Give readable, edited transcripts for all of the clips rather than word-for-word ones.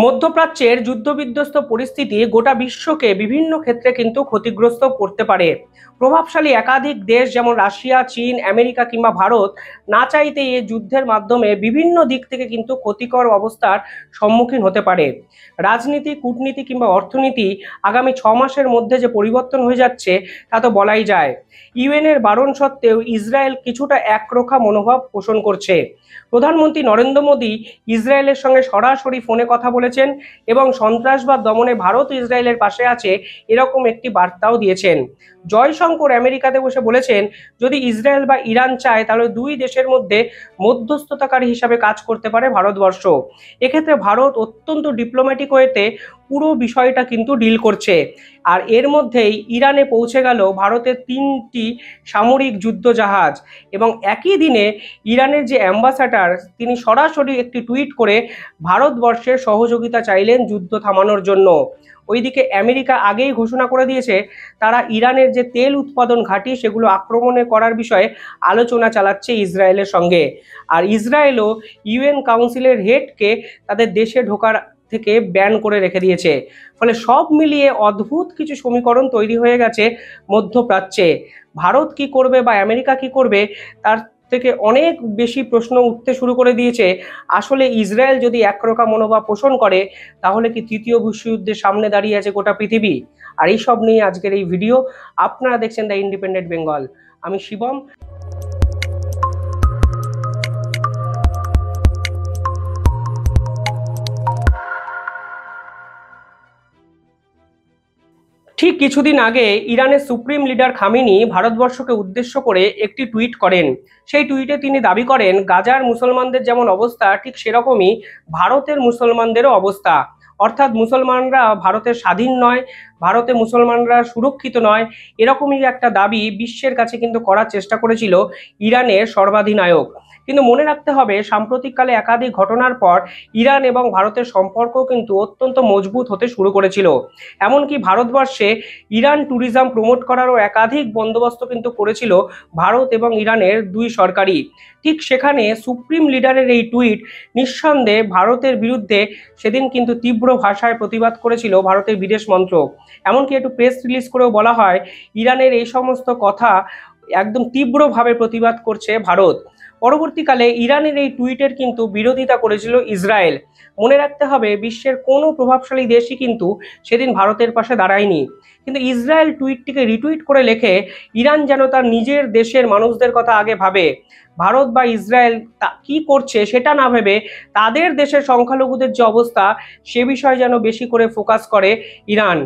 মধ্যপ্রাচ্যের যুদ্ধবিধ্বস্ত পরিস্থিতি গোটা বিশ্বকে বিভিন্ন ক্ষেত্রে কিন্তু ক্ষতিগ্রস্ত করতে পারে। প্রভাবশালী একাধিক দেশ যেমন রাশিয়া, চীন, আমেরিকা কিংবা ভারত না চাইতেই এই যুদ্ধের মাধ্যমে বিভিন্ন দিক থেকে কিন্তু ক্ষতিকর অবস্থার সম্মুখীন হতে পারে। রাজনীতি, কূটনীতি কিংবা অর্থনীতি আগামী 6 মাসের মধ্যে যে পরিবর্তন হয়ে যাচ্ছে তা তো বলাই যায়। ইউএনের বারণ সত্ত্বেও ইসরায়েল কিছুটা একরোখা মনোভাব পোষণ করছে। প্রধানমন্ত্রী নরেন্দ্র মোদী ইসরায়েলের সঙ্গে সরাসরি ফোনে কথা বলেছেন এবং সন্ত্রাসবাদ দমনে ভারত ইসরায়েলের পাশে আছে এরকম একটি বার্তাও দিয়েছেন। জয়শঙ্কর আমেরিকাতে বসে বলেছেন, যদি ইসরায়েল বা ইরান চায় তাহলে দুই দেশের মধ্যে মধ্যস্থতাকারী হিসাবে কাজ করতে পারে ভারতবর্ষ। এক্ষেত্রে ভারত অত্যন্ত ডিপ্লোম্যাটিক ওয়েতে পুরো বিষয়টা কিন্তু ডিল করছে। আর এর মধ্যেই ইরানে পৌঁছে গেল ভারতের 3টি সামরিক যুদ্ধ জাহাজ এবং একই দিনে ইরানের যে অ্যাম্বাসাডার তিনি সরাসরি একটি টুইট করে ভারতবর্ষের সহযোগিতা চাইলেন যুদ্ধ থামানোর জন্য। ওইদিকে আমেরিকা আগেই ঘোষণা করে দিয়েছে তারা ইরানের যে তেল উৎপাদন ঘাঁটি সেগুলো আক্রমণে করার বিষয়ে আলোচনা চালাচ্ছে ইসরায়েলের সঙ্গে। আর ইসরায়েলও ইউএন কাউন্সিলের হেডকে তাদের দেশে ঢোকার থেকে ব্যান করে রেখে দিয়েছে। ফলে সব মিলিয়ে অদ্ভুত কিছু সমীকরণ তৈরি হয়ে গেছে মধ্যপ্রাচ্যে। ভারত কি করবে বা আমেরিকা কি করবে তার থেকে অনেক বেশি প্রশ্ন উঠতে শুরু করে দিয়েছে। আসলে ইসরায়েল যদি একরোখা মনোভাব পোষণ করে তাহলে কি তৃতীয় বিশ্বযুদ্ধের সামনে দাঁড়িয়ে আছে গোটা পৃথিবী? আর এই সব নিয়ে আজকের এই ভিডিও। আপনারা দেখছেন দ্য ইন্ডিপেন্ডেন্ট বেঙ্গল। আমি শিবম। ঠিক কিছুদিন আগে ইরানের সুপ্রিম লিডার খামেনি ভারতবর্ষকে উদ্দেশ্য করে একটি টুইট করেন। সেই টুইটে তিনি দাবি করেন গাজার মুসলমানদের যেমন অবস্থা ঠিক সেরকমই ভারতের মুসলমানদেরও অবস্থা। অর্থাৎ মুসলমানরা ভারতের স্বাধীন নয়, ভারতে মুসলমানরা সুরক্ষিত নয়, এরকমই একটা দাবি বিশ্বের কাছে কিন্তু করার চেষ্টা করেছিল ইরানের সর্বাধিনায়ক। কিন্তু মনে রাখতে হবে সাম্প্রতিককালে একাধিক ঘটনার পর ইরান এবং ভারতের সম্পর্ক কিন্তু অত্যন্ত মজবুত হতে শুরু করেছিল। এমনকি ভারতবর্ষে ইরান ট্যুরিজম প্রমোট করারও একাধিক বন্দোবস্ত কিন্তু করেছিল ভারত এবং ইরানের দুই সরকারই। ঠিক সেখানে সুপ্রিম লিডারের এই টুইট নিঃসন্দেহে ভারতের বিরুদ্ধে সেদিন কিন্তু তীব্র ভাষায় প্রতিবাদ করেছিল ভারতের বিদেশ মন্ত্রক। এমনকি একটু প্রেস রিলিজ করেও বলা হয় ইরানের এই সমস্ত কথা একদম তীব্রভাবে প্রতিবাদ করছে ভারত। পরবর্তীকালে ইরানের এই টুইটের কিন্তু বিরোধিতা করেছিল ইসরায়েল। মনে রাখতে হবে বিশ্বের কোনো প্রভাবশালী দেশই কিন্তু সেদিন ভারতের পাশে দাঁড়ায়নি। কিন্তু ইসরায়েল টুইটটিকে রিটুইট করে লেখে ইরান যেন তার নিজের দেশের মানুষদের কথা আগে ভাবে, ভারত বা ইসরায়েল কি করছে সেটা না ভেবে তাদের দেশের সংখ্যালঘুদের যে অবস্থা সে বিষয়ে যেন বেশি করে ফোকাস করে ইরান।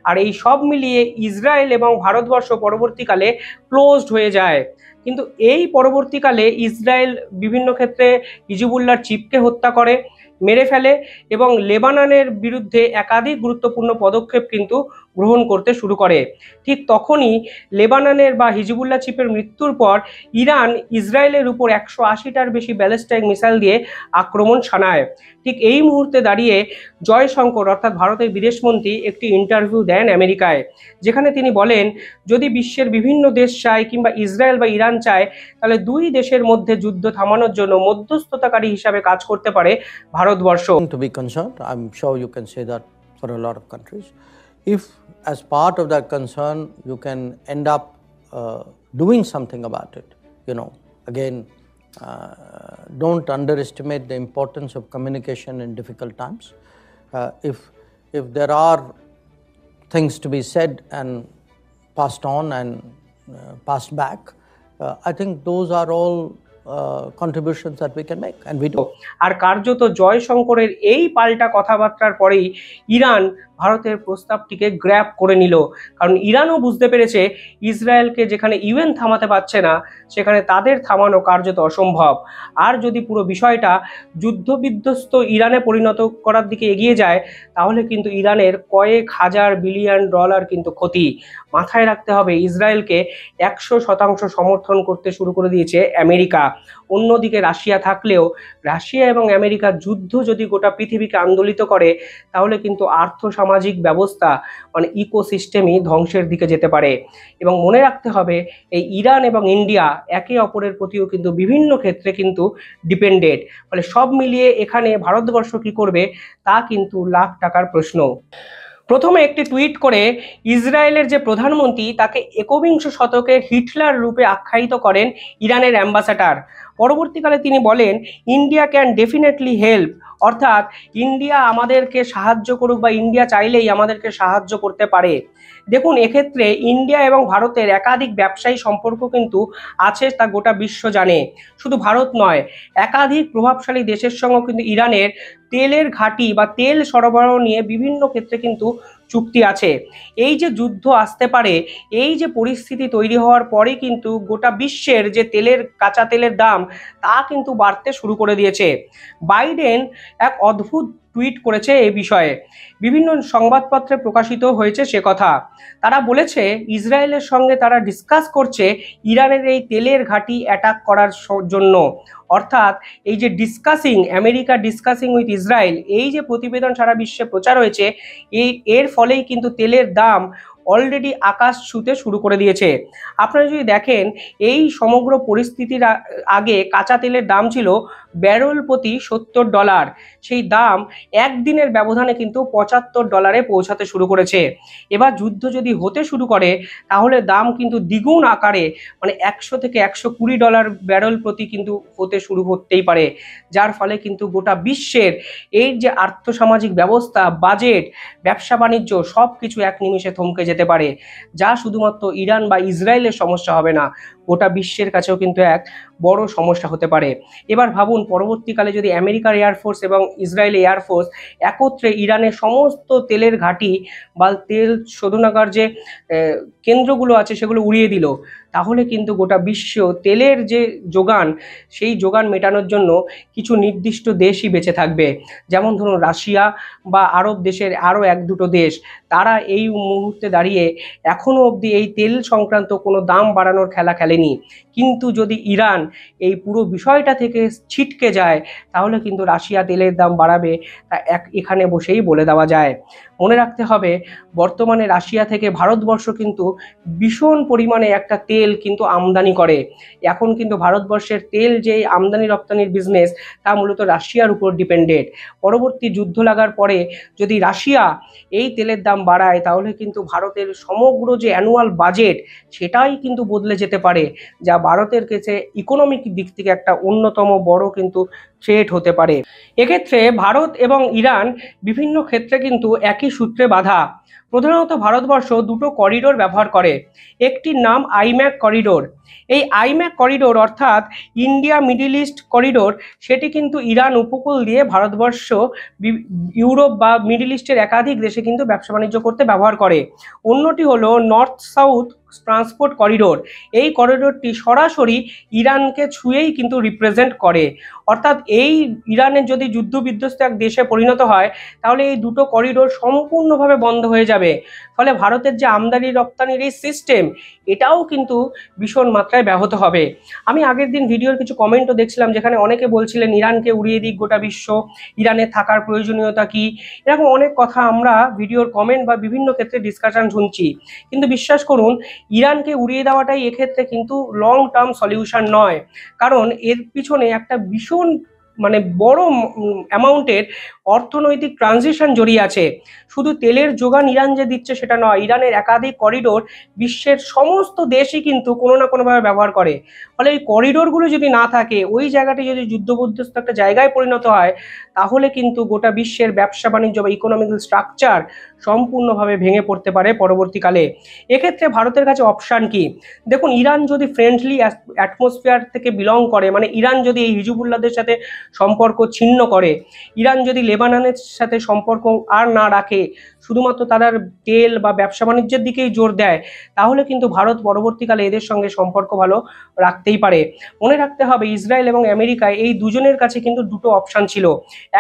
আর এই সব মিলিয়ে ইসরায়েল এবং ভারতবর্ষ পরবর্তীকালে ক্লোজড হয়ে যায়। কিন্তু এই পরবর্তীকালে ইসরায়েল বিভিন্ন ক্ষেত্রে হিজবুল্লাহর চিফকে হত্যা করে, মেরে ফেলে এবং লেবাননের বিরুদ্ধে একাধিক গুরুত্বপূর্ণ পদক্ষেপ কিন্তু গ্রহণ করতে শুরু করে। ঠিক তখনই লেবাননের বা হিজবুল্লাহ চিফের মৃত্যুর পর ইরান ইসরায়েলের উপর 180টার বেশি ব্যালিস্টিক মিসাইল দিয়ে আক্রমণ শানায়। ঠিক এই মুহূর্তে দাঁড়িয়ে জয়শঙ্কর অর্থাৎ ভারতের বিদেশমন্ত্রী একটি ইন্টারভিউ দেন আমেরিকায়, যেখানে তিনি বলেন যদি বিশ্বের বিভিন্ন দেশ চায় কিংবা ইসরায়েল বা ইরান চায় তাহলে দুই দেশের মধ্যে যুদ্ধ থামানোর জন্য মধ্যস্থতাকারী হিসাবে কাজ করতে পারে Bharatvarsha. To be concerned, I'm sure you can say that for a lot of countries. If as part of that concern you can end up doing something about it, again, don't underestimate the importance of communication in difficult times. If there are things to be said and passed on and passed back, I think those are all contributions that we can make and we do. আর কার্যত জয়শঙ্করের এই পাল্টা কথাবার্তার পরেই Iran ভারতের প্রস্তাবটিকে grab করে নিল। কারণ ইরানও বুঝতে পেরেছে ইসরায়েলকে যেখানে ইউএন থামাতে পারছে না সেখানে তাদের থামানো কার্যত অসম্ভব। আর যদি পুরো বিষয়টা যুদ্ধবিধ্বস্ত ইরানে পরিণত করার দিকে এগিয়ে যায় তাহলে কিন্তু ইরানের কয়েক হাজার বিলিয়ন ডলার কিন্তু ক্ষতি। মাথায় রাখতে হবে ইসরায়েলকে 100% সমর্থন করতে শুরু করে দিয়েছে আমেরিকা। অন্যদিকে রাশিয়া থাকলেও রাশিয়া এবং আমেরিকার যুদ্ধ যদি গোটা পৃথিবীকে আন্দোলিত করে তাহলে কিন্তু আর্থসামাজিক সামাজিক ব্যবস্থা মানে ইকোসিস্টেমই ধ্বংসের দিকে যেতে পারে। এবং মনে রাখতে হবে এই ইরান এবং ইন্ডিয়া একে অপরের প্রতিও কিন্তু বিভিন্ন ক্ষেত্রে কিন্তু ডিপেন্ডেন্ট। ফলে সব মিলিয়ে এখানে ভারতবর্ষ কি করবে তা কিন্তু লাখ টাকার প্রশ্ন। প্রথমে একটি টুইট করে ইসরায়েলের যে প্রধানমন্ত্রী তাকে একবিংশ শতকের হিটলার রূপে আখ্যায়িত করেন ইরানের অ্যাম্বাসাডার। পরবর্তীকালে তিনি বলেন ইন্ডিয়া ক্যান ডেফিনেটলি হেল্প, অর্থাৎ ইন্ডিয়া আমাদেরকে সাহায্য করুক বা ইন্ডিয়া চাইলেই আমাদেরকে সাহায্য করতে পারে। দেখুন এক্ষেত্রে ইন্ডিয়া এবং ভারতের একাধিক ব্যবসায়ী সম্পর্ক কিন্তু আছে, তা গোটা বিশ্ব জানে। শুধু ভারত নয়, একাধিক প্রভাবশালী দেশের সঙ্গেও কিন্তু ইরানের তেলের ঘাঁটি বা তেল সরবরাহ নিয়ে বিভিন্ন ক্ষেত্রে কিন্তু চুক্তি আছে। এই যে যুদ্ধ আসতে পারে, এই যে পরিস্থিতি তৈরি হওয়ার পরে কিন্তু গোটা বিশ্বের যে কাঁচা তেলের দাম তা কিন্তু বাড়তে শুরু করে দিয়েছে। বাইডেন এক অদ্ভুত টুইট করেছে এই বিষয়ে, বিভিন্ন সংবাদপত্রে প্রকাশিত হয়েছে সে কথা। তারা বলেছে ইসরায়েলের সঙ্গে তারা ডিসকাস করছে ইরানের এই তেলের ঘাঁটি অ্যাটাক করার জন্য। অর্থাৎ এই যে আমেরিকা ডিসকাসিং উইথ ইসরায়েল, এই যে প্রতিবেদন সারা বিশ্বে প্রচার হয়েছে, এর ফলেই কিন্তু তেলের দাম অলরেডি আকাশ ছুঁতে শুরু করে দিয়েছে। আপনারা যদি দেখেন এই সমগ্র পরিস্থিতির আগে কাঁচা তেলের দাম ছিল ব্যারেল প্রতি $70, সেই দাম একদিনের ব্যবধানে কিন্তু $75 পৌঁছাতে শুরু করেছে। এবার যুদ্ধ যদি হতে শুরু করে তাহলে দাম কিন্তু দ্বিগুণ আকারে মানে $100 থেকে $120 ব্যারেল প্রতি কিন্তু হতে শুরু করতেই পারে, যার ফলে কিন্তু গোটা বিশ্বের এই যে আর্থসামাজিক ব্যবস্থা, বাজেট, ব্যবসা বাণিজ্য সব কিছু এক নিমিষে থমকে যেতে পারে। যা শুধুমাত্র ইরান বা ইসরায়েলের সমস্যা হবে না, গোটা বিশ্বের কাছেও কিন্তু এক বড় সমস্যা হতে পারে। এবার ভাবুন পরবর্তীকালে যদি আমেরিকার এয়ারফোর্স এবং ইসরায়েল এয়ারফোর্স একত্রে ইরানের সমস্ত তেলের ঘাঁটি বা তেল শোধনাগার যে কেন্দ্রগুলো আছে সেগুলো উড়িয়ে দিল, তাহলে কিন্তু গোটা বিশ্ব তেলের যে যোগান, সেই যোগান মেটানোর জন্য কিছু নির্দিষ্ট দেশই বেঁচে থাকবে। যেমন ধরুন রাশিয়া বা আরব দেশের আরও 1-2টো দেশ, তারা এই মুহূর্তে দাঁড়িয়ে এখনও অবধি এই তেল সংক্রান্ত কোনো দাম বাড়ানোর খেলা খেলেনি। কিন্তু যদি ইরান এই পুরো বিষয়টা থেকে ছিটকে যায় তাহলে কিন্তু রাশিয়া তেলের দাম বাড়াবে, তা এখানে বসেই বলে দেওয়া যায়। মনে রাখতে হবে বর্তমানে রাশিয়া থেকে ভারতবর্ষ কিন্তু ভীষণ পরিমাণে একটা তেল কিন্তু আমদানি করে। এখন কিন্তু ভারতবর্ষের তেল যে আমদানি রপ্তানির বিজনেস তা মূলত রাশিয়ার উপর ডিপেন্ডেন্ট। পরবর্তী যুদ্ধ লাগার পরে যদি রাশিয়া এই তেলের দাম বাড়ায় তাহলে কিন্তু ভারতের সমগ্র যে অ্যানুয়াল বাজেট সেটাই কিন্তু বদলে যেতে পারে, যা ভারতের কাছে ইকোনমিক দিক থেকে একটা অন্যতম বড় কিন্তু থ্রেট হতে পারে। এক্ষেত্রে ভারত এবং ইরান বিভিন্ন ক্ষেত্রে কিন্তু একই সূত্রে বাঁধা। প্রধানত ভারতবর্ষ 2টো করিডোর ব্যবহার করে, একটির নাম আইম্যাক করিডোর। এই আইম্যাক করিডোর অর্থাৎ ইন্ডিয়া মিডল ইস্ট করিডোর, সেটি কিন্তু ইরান উপকূল দিয়ে ভারতবর্ষ ইউরোপ বা মিডল ইস্টের একাধিক দেশে কিন্তু ব্যবসা বাণিজ্য করতে ব্যবহার করে। অন্যটি হলো নর্থ সাউথ ট্রান্সপোর্ট করিডোর। এই করিডোরটি সরাসরি ইরানকে ছুঁয়েই কিন্তু রিপ্রেজেন্ট করে। অর্থাৎ এই ইরানের যদি যুদ্ধ বিধ্বস্ত এক দেশে পরিণত হয় তাহলে এই 2টো করিডোর সম্পূর্ণভাবে বন্ধ হয়ে যাবে। ফলে ভারতের যে আমদানি রপ্তানির এই সিস্টেম এটাও কিন্তু ভীষণ মাত্রায় ব্যাহত হবে। আমি আগের দিন ভিডিওর কিছু কমেন্টও দেখছিলাম যেখানে অনেকে বলছিলেন ইরানকে উড়িয়ে দিক গোটা বিশ্ব, ইরানের থাকার প্রয়োজনীয়তা কি, এরকম অনেক কথা আমরা ভিডিওর কমেন্ট বা বিভিন্ন ক্ষেত্রে ডিসকাশন শুনছি। কিন্তু বিশ্বাস করুন ইরানকে উড়িয়ে দেওয়াটাই এক্ষেত্রে কিন্তু লং টার্ম সলিউশন নয়, কারণ এর পিছনে একটা ভীষণ মানে বড় অ্যামাউন্টের অর্থনৈতিক ট্রানজিশন জড়িয়ে আছে। শুধু তেলের যোগান ইরান যে দিচ্ছে সেটা নয়, ইরানের একাধিক করিডোর বিশ্বের সমস্ত দেশই কিন্তু কোনো না কোনোভাবে ব্যবহার করে। ফলে এই করিডোরগুলো যদি না থাকে, ওই জায়গাটি যদি যুদ্ধবিধ্বস্ত একটা জায়গায় পরিণত হয় তাহলে কিন্তু গোটা বিশ্বের ব্যবসা বাণিজ্য বা ইকোনমিক্যাল স্ট্রাকচার সম্পূর্ণভাবে ভেঙে পড়তে পারে পরবর্তীকালে। এক্ষেত্রে ভারতের কাছে অপশান কি? দেখুন ইরান যদি ফ্রেন্ডলি অ্যাটমসফিয়ার থেকে বিলং করে, মানে ইরান যদি এই হিজবুল্লাহদের সাথে সম্পর্ক ছিন্ন করে, ইরান যদি লেবাননের সাথে সম্পর্ক আর না রাখে, শুধুমাত্র তাদের তেল বা ব্যবসা বাণিজ্যের দিকেই জোর দেয়, তাহলে কিন্তু ভারত পরবর্তীকালে এদের সঙ্গে সম্পর্ক ভালো রাখতেই পারে। মনে রাখতে হবে ইসরায়েল এবং আমেরিকা এই দুজনের কাছে কিন্তু 2টো অপশান ছিল।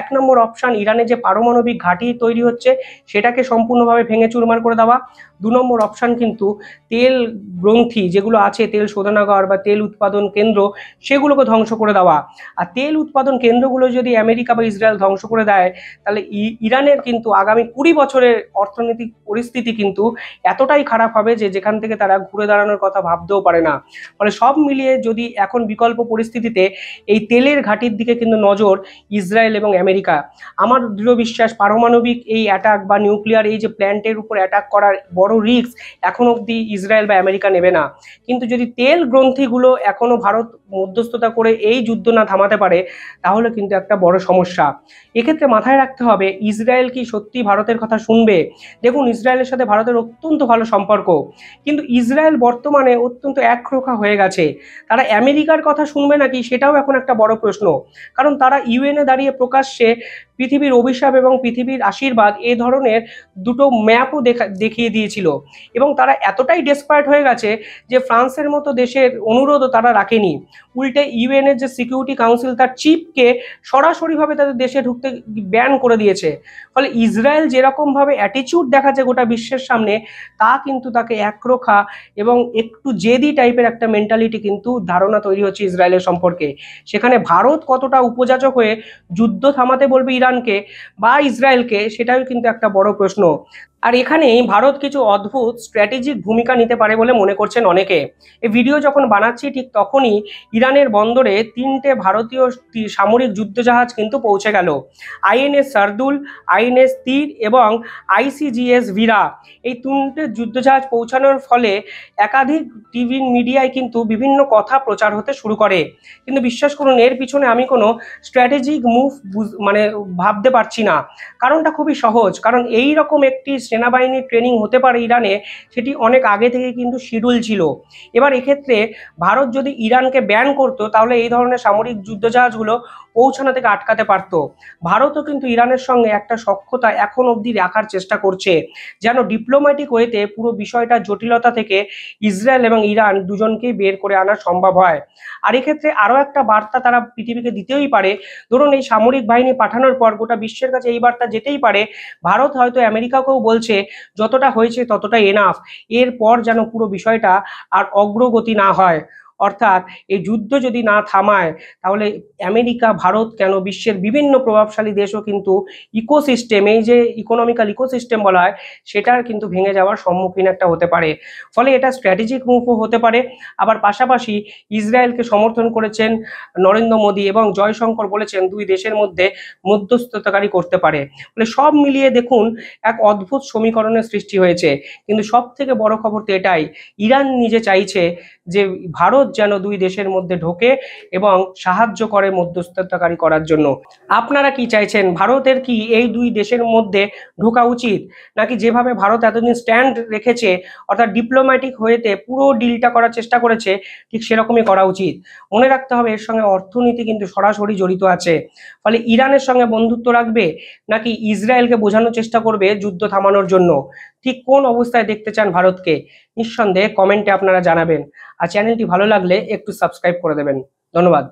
1 নম্বর অপশান ইরানে যে পারমাণবিক ঘাঁটি তৈরি হচ্ছে সেটাকে সম্পূর্ণভাবে ভেঙে চুরমার করে দেওয়া। 2 নম্বর অপশান কিন্তু তেল গ্রন্থি যেগুলো আছে, তেল শোধনাগার বা তেল উৎপাদন কেন্দ্র, সেগুলোকে ধ্বংস করে দেওয়া। আর তেল উৎপাদন কেন্দ্রগুলো যদি আমেরিকা বা ইসরায়েল ধ্বংস করে দেয় দেয়, তাহলে ইরানের কিন্তু আগামী 20 বছরের অর্থনৈতিক পরিস্থিতি কিন্তু এতটাই খারাপ হবে যে যেখান থেকে তারা ঘুরে দাঁড়ানোর কথা ভাবতেও পারে না। ফলে সব মিলিয়ে যদি এখন বিকল্প পরিস্থিতিতে এই তেলের ঘাঁটির দিকে কিন্তু নজর ইসরায়েল এবং আমেরিকা। আমার দৃঢ় বিশ্বাস পারমাণবিক এই অ্যাটাক বা নিউক্লিয়ার এই যে প্ল্যান্টের উপর অ্যাটাক করার বড় রিস্ক এখন অবধি ইসরায়েল বা আমেরিকা নেবে না। কিন্তু যদি তেল গ্রন্থিগুলো এখনো ভারত মধ্যস্থতা করে এই যুদ্ধ না থামাতে পারে, তাহলে কিন্তু একটা বড় সমস্যা। এক্ষেত্রে মাথায় রাখতে হবে ইসরায়েল কি সত্যি ভারতের কথা শুনবে। দেখুন, ইসরায়েলের সাথে ভারতের অত্যন্ত ভালো সম্পর্ক, কিন্তু ইসরায়েল বর্তমানে অত্যন্ত একরোখা হয়ে গেছে। তারা আমেরিকার কথা শুনবে নাকি সেটাও এখন একটা বড় প্রশ্ন। কারণ তারা ইউএনএ দাঁড়িয়ে প্রকাশ্যে পৃথিবীর অভিশাপ এবং পৃথিবীর আশীর্বাদ এ ধরনের দুটো ম্যাপও দেখিয়ে দিয়েছিল, এবং তারা এতটাই ডেসপারেট হয়ে গেছে যে ফ্রান্সের মতো দেশের অনুরোধও তারা রাখেনি। উল্টে ইউএনএর যে সিকিউরিটি কাউন্সিল তার চিফকে সরাসরিভাবে তাদের দেশে ঢুকতে ব্যান করে দিয়েছে। ফলে ইসরায়েল যেরকমভাবে অ্যাটিচিউড দেখাচ্ছে গোটা বিশ্বের সামনে, তা কিন্তু তাকে একরোখা এবং একটু জেদি টাইপের একটা মেন্টালিটি কিন্তু ধারণা তৈরি হচ্ছে ইসরায়েলের সম্পর্কে। সেখানে ভারত কতটা উপযাচক হয়ে যুদ্ধ থামাতে বলবে ইরানকে বা ইসরায়েলকে, সেটাও কিন্তু একটা বড় প্রশ্ন। আর এখানেই ভারত কিছু অদ্ভুত স্ট্র্যাটেজিক ভূমিকা নিতে পারে বলে মনে করছেন অনেকে। এই ভিডিও যখন বানাচ্ছি ঠিক তখনই ইরানের বন্দরে 3টে ভারতীয় সামরিক যুদ্ধজাহাজ কিন্তু পৌঁছে গেল। আইএনএস শার্দুল, আইএনএস তীর এবং আইসিজিএস ভিরা, এই 3টে যুদ্ধজাহাজ পৌঁছানোর ফলে একাধিক টিভি মিডিয়ায় কিন্তু বিভিন্ন কথা প্রচার হতে শুরু করে। কিন্তু বিশ্বাস করুন, এর পিছনে আমি কোনো স্ট্র্যাটেজিক মুভ মানে ভাবতে পারছি না। কারণটা খুবই সহজ, কারণ এই রকম একটি সেনাবাহিনীর ট্রেনিং হতে পারে ইরানে, সেটি অনেক আগে থেকে কিন্তু শিডিউল ছিল। এবার এক্ষেত্রে ভারত যদি ইরানকে ব্যান করতো, তাহলে এই ধরনের সামরিক যুদ্ধজাহাজগুলো পৌঁছানো থেকে আটকাতে পারত। ভারতও কিন্তু ইরানের সঙ্গে একটা সখ্যতা এখন অবধি রাখার চেষ্টা করছে, যেন ডিপ্লোম্যাটিক ওয়েতে পুরো বিষয়টা জটিলতা থেকে ইসরায়েল এবং ইরান দুজনকেই বের করে আনা সম্ভব হয়। আর এক্ষেত্রে আরও একটা বার্তা তারা পৃথিবীকে দিতেই পারে। ধরুন, এই সামরিক বাহিনী পাঠানোর পর গোটা বিশ্বের কাছে এই বার্তা যেতেই পারে, ভারত হয়তো আমেরিকাকেও বলছে যতটা হয়েছে ততটা এনাফ, এরপর যেন পুরো বিষয়টা আর অগ্রগতি না হয়। অর্থাৎ এই যুদ্ধ যদি না থামায়, তাহলে আমেরিকা, ভারত কেন, বিশ্বের বিভিন্ন প্রভাবশালী দেশও কিন্তু ইকোসিস্টেম, এই যে ইকোনমিক্যাল ইকোসিস্টেম বলা হয়, সেটার কিন্তু ভেঙে যাওয়ার সম্মুখীন একটা হতে পারে। ফলে এটা স্ট্র্যাটেজিক মুভও হতে পারে। আবার পাশাপাশি ইসরায়েলকে সমর্থন করেছেন নরেন্দ্র মোদী, এবং জয়শঙ্কর বলেছেন দুই দেশের মধ্যে মধ্যস্থতাকারী করতে পারে। ফলে সব মিলিয়ে দেখুন, এক অদ্ভুত সমীকরণের সৃষ্টি হয়েছে। কিন্তু সব থেকে বড় খবর তো এটাই, ইরান নিজে চাইছে যে ভারত যেন দুই দেশের মধ্যে ঢোকে এবং সাহায্য করে মধ্যস্থতাকারী করার জন্য। আপনারা কি চাইছেন? ভারতের কি এই দুই দেশের মধ্যে ঢোকা উচিত, নাকি যেভাবে ভারত এতদিন স্ট্যান্ড রেখেছে, অর্থাৎ ডিপ্লোম্যাটিক হয়েতে পুরো ডিলটা করার চেষ্টা করেছে, ঠিক সেরকমই করা উচিত? মনে রাখতে হবে এর সঙ্গে অর্থনীতি কিন্তু সরাসরি জড়িত আছে। ফলে ইরানের সঙ্গে বন্ধুত্ব রাখবে, নাকি ইসরায়েলকে বোঝানোর চেষ্টা করবে যুদ্ধ থামানোর জন্য? ঠিক কোন অবস্থায় দেখতে চান ভারতকে? নিঃসন্দেহে কমেন্টে আপনারা জানাবেন। আর চ্যানেলটি ভালো লাগলে একটু সাবস্ক্রাইব করে দেবেন। ধন্যবাদ।